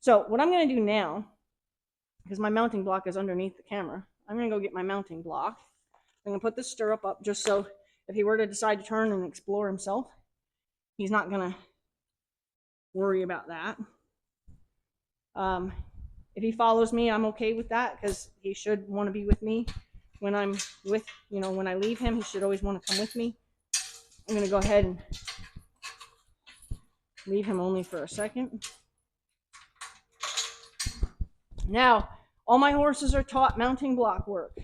So what I'm going to do now, because my mounting block is underneath the camera, I'm going to go get my mounting block. I'm going to put the stirrup up just so if he were to decide to turn and explore himself, he's not going to worry about that. If he follows me, I'm okay with that because he should want to be with me when I'm with, when I leave him, he should always want to come with me. I'm going to go ahead and leave him only for a second. Now, all my horses are taught mounting block work.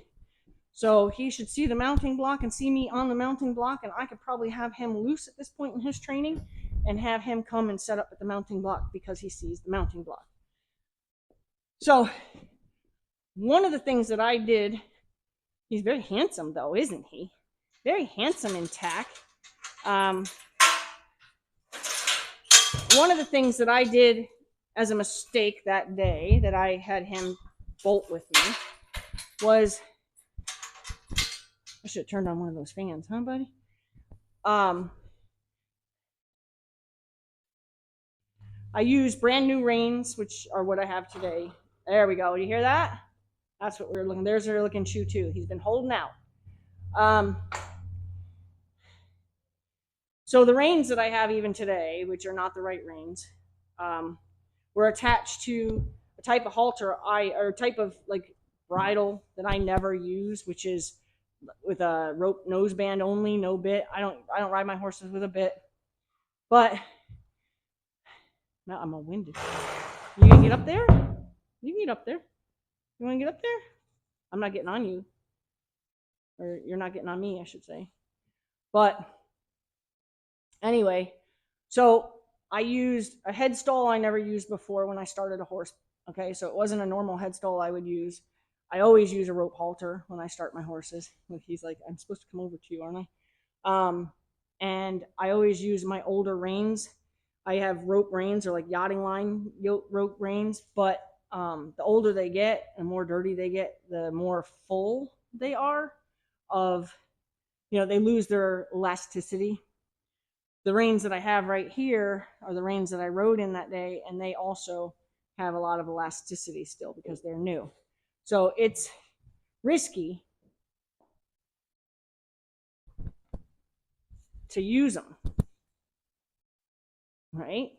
So he should see the mounting block and see me on the mounting block, and I could probably have him loose at this point in his training and have him come and set up at the mounting block because he sees the mounting block. So one of the things that I did, he's very handsome though, isn't he? Very handsome in tack. One of the things that I did as a mistake that day that I had him bolt with me was, I should have turned on one of those fans, huh, buddy? I use brand new reins, which are what I have today. There we go. Do you hear that? That's what we were looking. There's our looking shoe too. He's been holding out. So the reins that I have even today, which are not the right reins, were attached to a type of halter or type of like bridle that I never use, which is with a rope noseband only, no bit. I don't ride my horses with a bit. But now I'm all winded. You can get up there? You can get up there. You want to get up there? I'm not getting on you. Or you're not getting on me, I should say. But anyway, so I used a head stall I never used before when I started a horse. Okay, so it wasn't a normal head stall I would use. I always use a rope halter when I start my horses. He's like, I'm supposed to come over to you, aren't I? And I always use my older reins. I have rope reins or like yachting line rope reins, but the older they get, the more dirty they get, the more full they are of, they lose their elasticity. The reins that I have right here are the reins that I rode in that day, and they also have a lot of elasticity still because they're new. So it's risky to use them, right?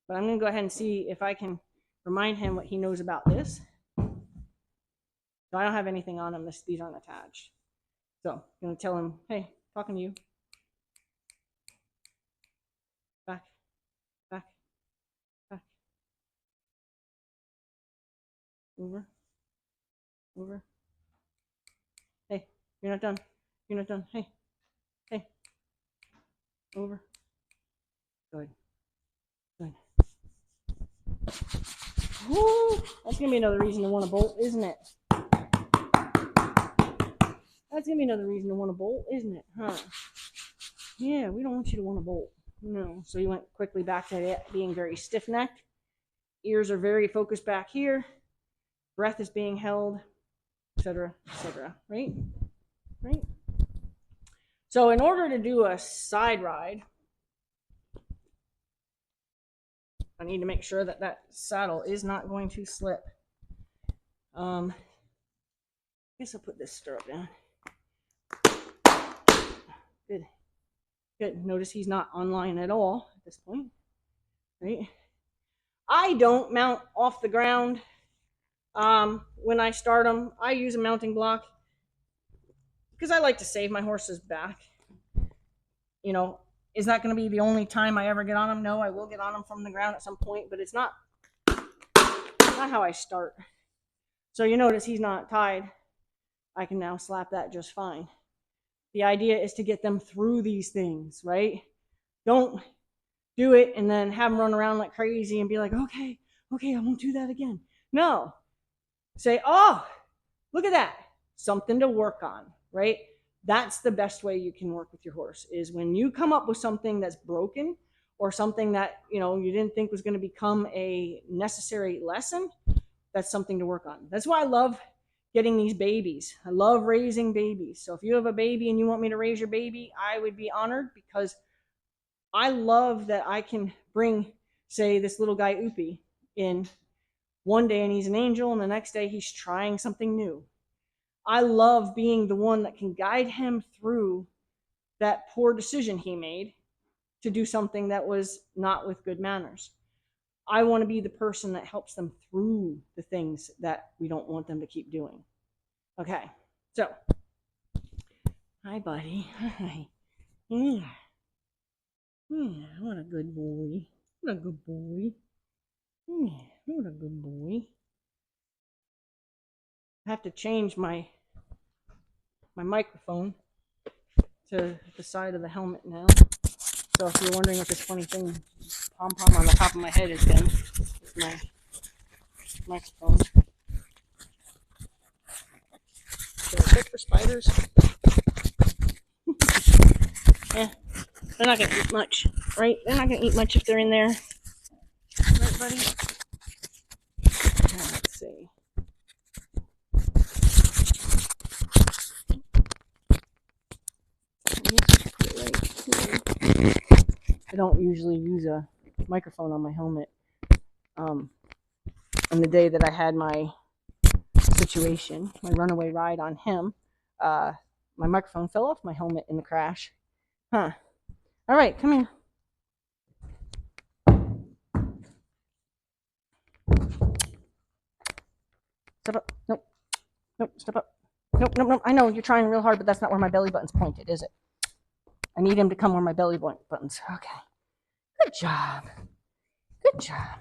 But I'm going to go ahead and see if I can remind him what he knows about this. So I don't have anything on him. These aren't attached. So I'm going to tell him, hey, talking to you. Back, back, back. Over, over. Hey, you're not done. You're not done. Hey, hey. Over. Good. Good. Woo! That's going to be another reason to want to bolt, isn't it? That's going to be another reason to want to bolt, isn't it? Huh? Yeah, we don't want you to want to bolt. No. So you went quickly back to it being very stiff-necked. Ears are very focused back here. Breath is being held, etc., etc. Right? Right? So in order to do a side ride, I need to make sure that that saddle is not going to slip. I guess I'll put this stirrup down. Good. Good. Notice he's not online at all at this point. Right? I don't mount off the ground when I start them. I use a mounting block because I like to save my horse's back. Is that going to be the only time I ever get on them? No, I will get on them from the ground at some point, but it's not how I start. So you notice he's not tied. I can now slap that just fine. The idea is to get them through these things, right? Don't do it and then have them run around like crazy and be like, okay, I won't do that again. No. Say, oh, look at that. Something to work on, right? That's the best way you can work with your horse, is when you come up with something that's broken or something that you didn't think was going to become a necessary lesson. That's something to work on. That's why I love getting these babies. I love raising babies. So if you have a baby and you want me to raise your baby, I would be honored, because I love that I can bring, say, this little guy Oopie in one day and he's an angel, and the next day he's trying something new. I love being the one that can guide him through that poor decision he made to do something that was not with good manners. I want to be the person that helps them through the things that we don't want them to keep doing. Okay, so, hi, buddy. Hi. Yeah. Yeah, what a good boy. What a good boy. Yeah, what a good boy. I have to change my microphone to the side of the helmet now. So if you're wondering what this funny thing, pom-pom on the top of my head has been, it's my microphone. So check for spiders. Yeah, they're not going to eat much, right? They're not going to eat much if they're in there. Right, buddy? Now, let's see. I don't usually use a microphone on my helmet. On the day that I had my situation, my runaway ride on him, my microphone fell off my helmet in the crash. Huh. All right, come here. Step up. Nope. Nope, step up. Nope. I know you're trying real hard, but that's not where my belly button's pointed, is it? I need him to come where my belly button's. Okay. Good job. Good job.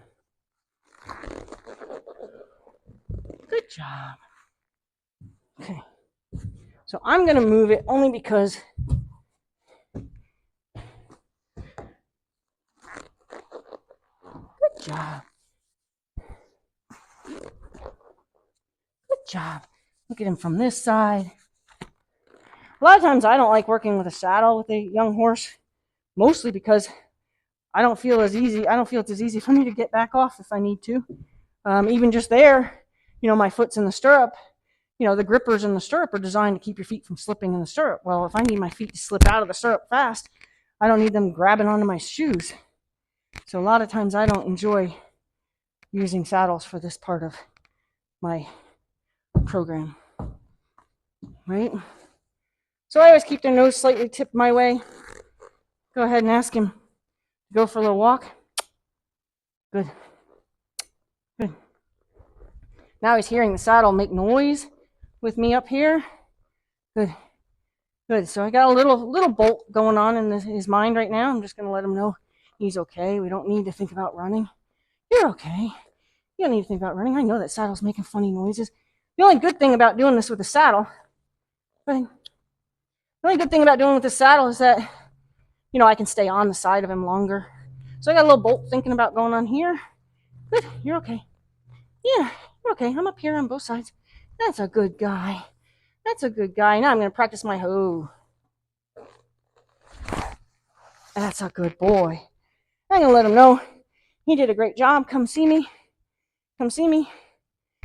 Good job. Okay. So I'm going to move it only because good job. Good job. Look at him from this side. A lot of times I don't like working with a saddle with a young horse, mostly because I don't feel it's as easy for me to get back off if I need to. Even just there, my foot's in the stirrup. The grippers in the stirrup are designed to keep your feet from slipping in the stirrup. Well, if I need my feet to slip out of the stirrup fast, I don't need them grabbing onto my shoes. So a lot of times I don't enjoy using saddles for this part of my program. Right? So I always keep their nose slightly tipped my way. Go ahead and ask him to go for a little walk. Good. Good. Now he's hearing the saddle make noise with me up here. Good. Good. So I got a little bolt going on in his mind right now. I'm just going to let him know he's okay. We don't need to think about running. You're okay. You don't need to think about running. I know that saddle's making funny noises. The only good thing about doing this with a saddle, is that, I can stay on the side of him longer. So I got a little bolt thinking about going on here. Good. You're okay. Yeah, you're okay. I'm up here on both sides. That's a good guy. That's a good guy. Now I'm going to practice my hoe. That's a good boy. I'm going to let him know he did a great job. Come see me. Come see me.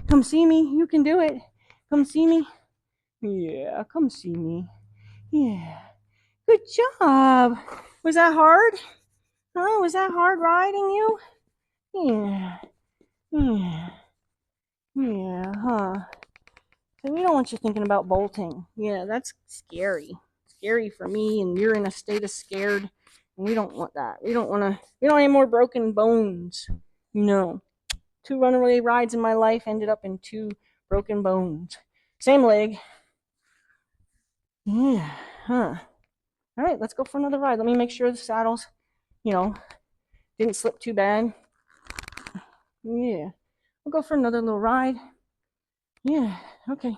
Come see me. You can do it. Come see me. Yeah, come see me. Yeah. Good job. Was that hard? Huh? Was that hard riding you? Yeah. Yeah. Yeah, huh? So we don't want you thinking about bolting. Yeah, that's scary. Scary for me, and you're in a state of scared. And we don't want that. We don't want any more broken bones. No. 2 runaway rides in my life ended up in 2 broken bones. Same leg. Yeah, huh. All right, let's go for another ride. Let me make sure the saddles, didn't slip too bad. Yeah. We'll go for another little ride. Yeah, okay.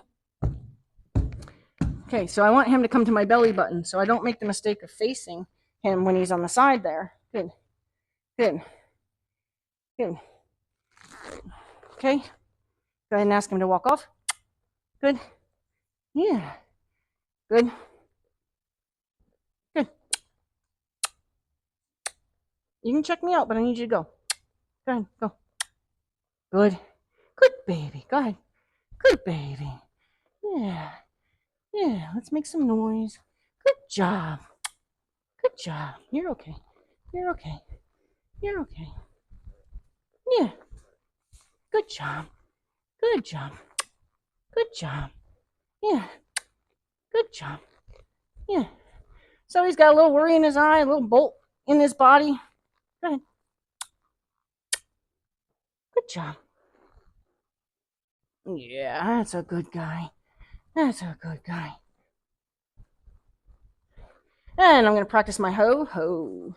Okay, so I want him to come to my belly button so I don't make the mistake of facing him when he's on the side there. Good. Good. Good. Okay. Go ahead and ask him to walk off. Good. Yeah. Good. Good. You can check me out, but I need you to go. Go ahead. Go. Good. Good baby. Go ahead. Good baby. Yeah. Yeah. Let's make some noise. Good job. Good job. You're okay. You're okay. You're okay. Yeah. Good job. Good job. Good job. Yeah. Good job. Yeah. So he's got a little worry in his eye, a little bolt in his body. Go ahead. Good job. Yeah, that's a good guy. That's a good guy. And I'm going to practice my ho, ho.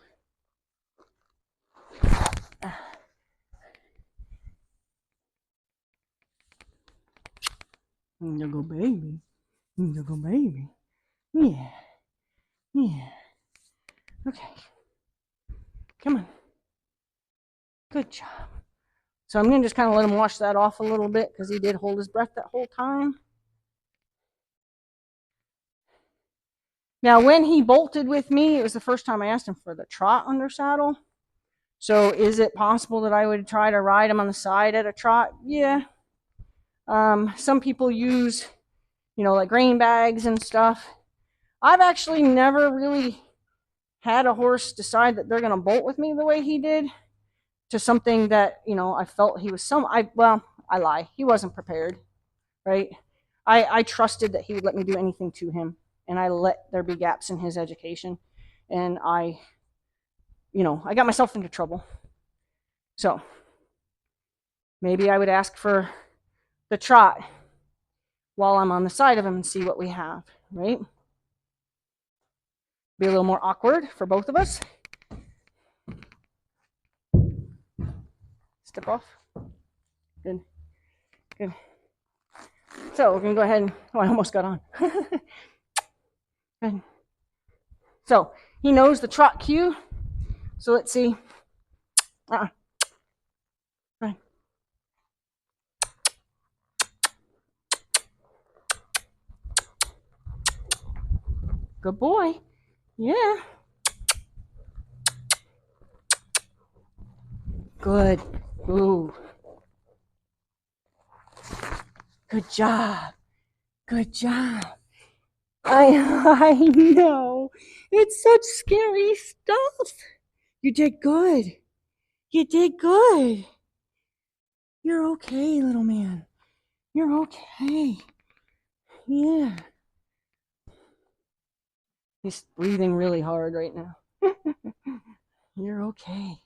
There go baby. There go baby. Yeah. Yeah. Okay. Come on. Good job. So I'm going to just kind of let him wash that off a little bit because he did hold his breath that whole time. Now, when he bolted with me, it was the first time I asked him for the trot under saddle. So is it possible that I would try to ride him on the side at a trot? Yeah. Some people use, like grain bags and stuff. I've actually never really had a horse decide that they're going to bolt with me the way he did to something that, I felt he was I lie. He wasn't prepared, right? I trusted that he would let me do anything to him, and I let there be gaps in his education, and I got myself into trouble. So maybe I would ask for the trot while I'm on the side of him and see what we have, right? Be a little more awkward for both of us. Step off. Good. Good. So we're going to go ahead and, I almost got on. Good. So he knows the trot cue. So let's see. Right. Good boy. Yeah. Good. Ooh. Good job. Good job. I know. It's such scary stuff. You did good. You did good. You're okay, little man. You're okay. Yeah. He's breathing really hard right now. You're okay.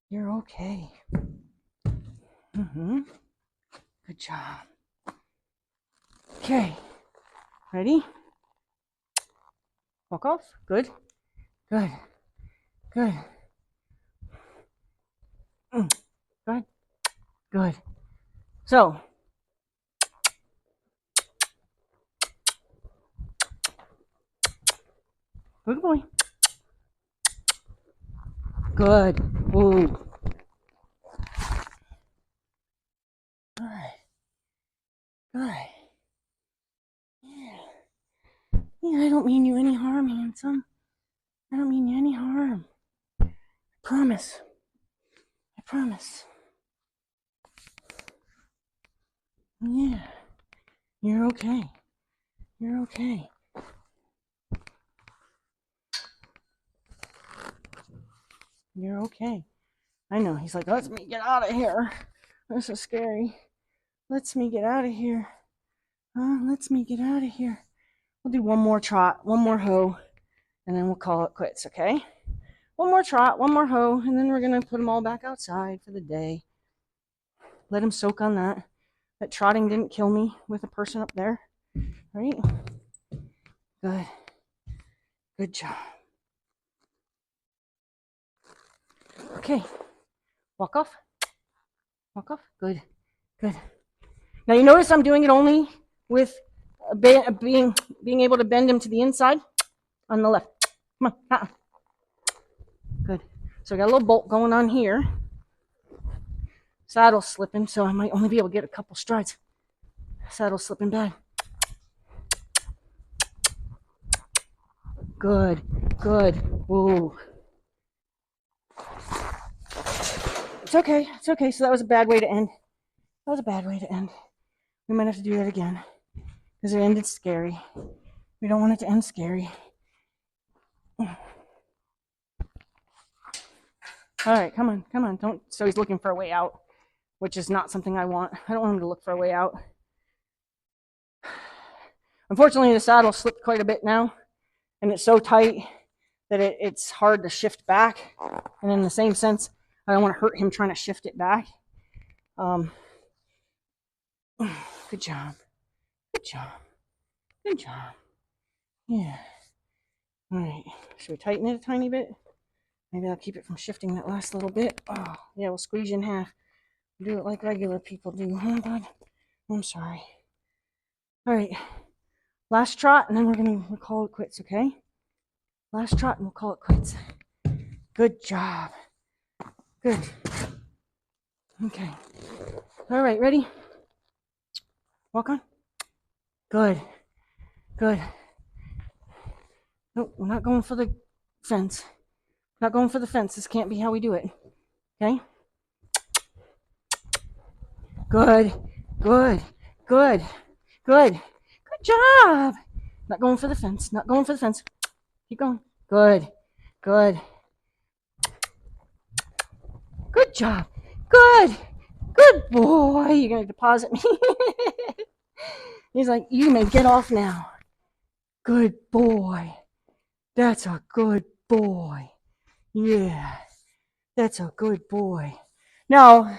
You're okay. Mm-hmm. Good job. Okay. Ready? Walk off. Good. Good. Good. Good. Good. So. Good boy. Good. Ooh. Good. Good. Yeah. Yeah, I don't mean you any harm, handsome. I don't mean you any harm. I promise. I promise. Yeah. You're okay. You're okay. You're okay. I know. He's like, let me get out of here. This is scary. Let me get out of here. Let me get out of here. We'll do one more trot, one more hoe, and then we'll call it quits, okay? One more trot, one more hoe, and then we're going to put them all back outside for the day. Let him soak on that. That trotting didn't kill me with a person up there, right? Good. Good job. Okay. Walk off. Walk off. Good. Good. Now you notice I'm doing it only with being able to bend him to the inside on the left. Come on. Good. So I got a little bolt going on here. Saddle slipping, so I might only be able to get a couple strides. Saddle slipping bad. Good. Good. Ooh. It's okay. It's okay. So that was a bad way to end. That was a bad way to end. We might have to do that again because it ended scary. We don't want it to end scary. All right, come on, come on. Don't. So he's looking for a way out. which is not something I want. I don't want him to look for a way out. Unfortunately, the saddle slipped quite a bit now, and it's so tight that it's hard to shift back. And in the same sense, I don't want to hurt him trying to shift it back. Good job. Good job. Good job. Yeah. All right. Should we tighten it a tiny bit? Maybe I'll keep it from shifting that last little bit. Oh, yeah, we'll squeeze you in half. Do it like regular people do, huh, bud? I'm sorry. All right. Last trot, and then we'll call it quits, okay? Last trot, and we'll call it quits. Good job. Good. Okay. All right, ready? Walk on. Good. Good. Nope, we're not going for the fence. Not going for the fence. This can't be how we do it. Okay? Good. Good. Good. Good. Good job. Not going for the fence. Not going for the fence. Keep going. Good. Good. Good job. Good. Good boy. You're going to deposit me. He's like, you may get off now. Good boy. That's a good boy. Yeah. That's a good boy. Now,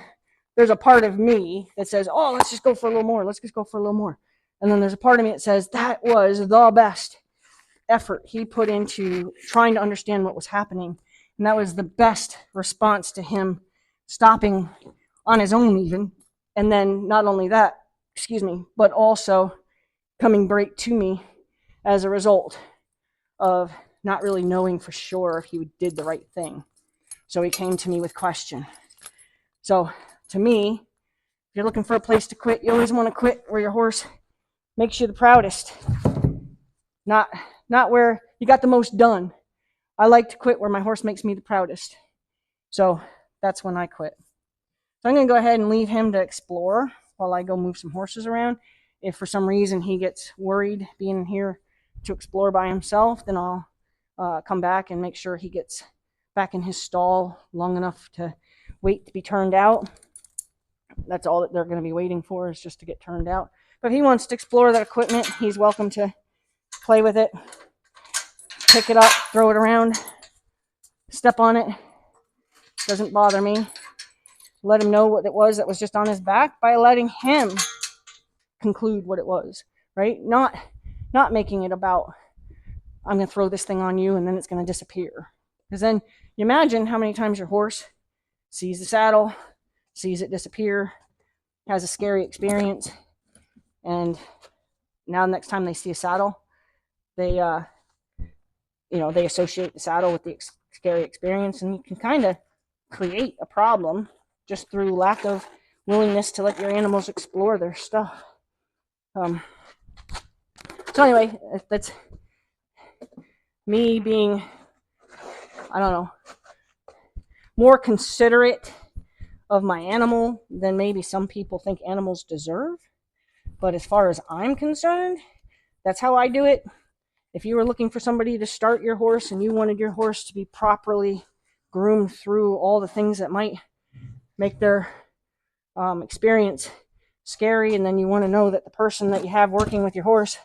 there's a part of me that says, oh, let's just go for a little more. Let's just go for a little more. And then there's a part of me that says, that was the best effort he put into trying to understand what was happening. And that was the best response to him stopping on his own even. And then not only that, but also coming right to me as a result of not really knowing for sure if he did the right thing. So he came to me with question. So to me, if you're looking for a place to quit, you always want to quit where your horse makes you the proudest. Not where you got the most done. I like to quit where my horse makes me the proudest. So that's when I quit. So I'm going to go ahead and leave him to explore while I go move some horses around. If for some reason he gets worried being here to explore by himself, then I'll come back and make sure he gets back in his stall long enough to wait to be turned out. That's all that they're going to be waiting for, is just to get turned out. But if he wants to explore that equipment, he's welcome to play with it, pick it up, throw it around, step on it. Doesn't bother me. Let him know what it was that was just on his back by letting him conclude what it was, right? Not making it about, I'm going to throw this thing on you and then it's going to disappear. Because then you imagine how many times your horse sees the saddle, sees it disappear, has a scary experience, and now next time they see a saddle, they associate the saddle with the scary experience, and you can kind of create a problem just through lack of willingness to let your animals explore their stuff. So anyway, that's me being, I don't know, more considerate of my animal than maybe some people think animals deserve. But as far as I'm concerned, that's how I do it. If you were looking for somebody to start your horse and you wanted your horse to be properly groomed through all the things that might make their experience scary, and then you want to know that the person that you have working with your horse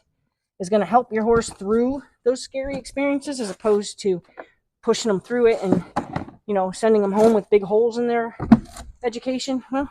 is going to help your horse through those scary experiences, as opposed to pushing them through it and sending them home with big holes in their education, well,